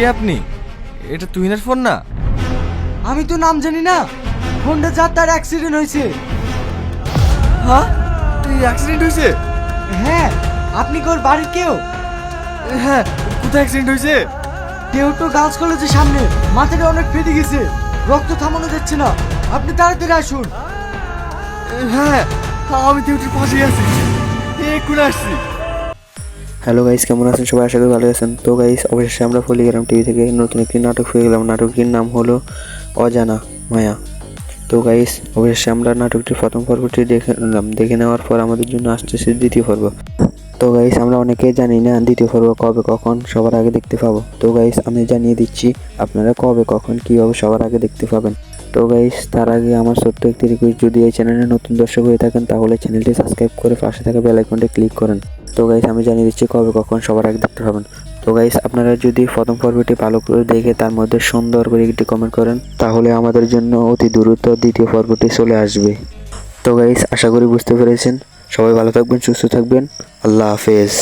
কে আপনি? এটা তুহিনের ফোন না? আমি তো নাম জানি না। ফোনটা যার তার অ্যাক্সিডেন্ট হয়েছে। হ্যাঁ, অ্যাক্সিডেন্ট হয়েছে? হ্যাঁ, আপনি কি ওর বাড়ির কেউ? হ্যাঁ, কোথায় অ্যাক্সিডেন্ট হয়েছে? কেউ তো গার্লস কলেজের সামনে, মাথাটা অনেক ফেটে গেছে, রক্ত থামানো যাচ্ছে না। আপনি তাড়াতাড়ি আসুন। হ্যাঁ, আমি ডিউটির পাশেই আছি, এক্ষুনি আসছি। হ্যালো গাইস, কেমন আছেন সবাই? আশা করি ভালো আছেন। তো গাইস, অবশেষে আমরা ফলিগ্রাম টিভি থেকে নতুন একটি নাটক পেয়ে গেলাম। নাটকটির নাম হলো অজানা মায়া। তো গাইস, অবশেষে আমরা নাটকটির প্রথম পর্বটি দেখে নিলাম। দেখে নেওয়ার পর আমাদের জন্য আসতেছে দ্বিতীয় পর্ব। তো গাইস, আমরা অনেকেই জানি না দ্বিতীয় পর্ব কবে কখন সবার আগে দেখতে পাবো। তো গাইস, আমি জানিয়ে দিচ্ছি আপনারা কবে কখন কীভাবে সবার আগে দেখতে পাবেন। তো গাইস, তার আগে আমার ছোট্ট একটি রিকোয়েস্ট, যদি এই চ্যানেলে নতুন দর্শক হয়ে থাকেন তাহলে চ্যানেলটি সাবস্ক্রাইব করে পাশে থাকা বেল আইকনটি ক্লিক করেন। তো গাইস, আমি জানিয়ে দিচ্ছি কবে কখন সবার আগে দেখতে পাবেন। তো গাইস, আপনারা যদি প্রথম পর্বটি ভালো করে দেখে তার মধ্যে সুন্দর করে একটি কমেন্ট করেন তাহলে আমাদের জন্য অতি দ্রুত দ্বিতীয় পর্বটি চলে আসবে। তো গাইস, আশা করি বুঝতে পেরেছেন। সবাই ভালো থাকবেন, সুস্থ থাকবেন। আল্লাহ হাফেজ।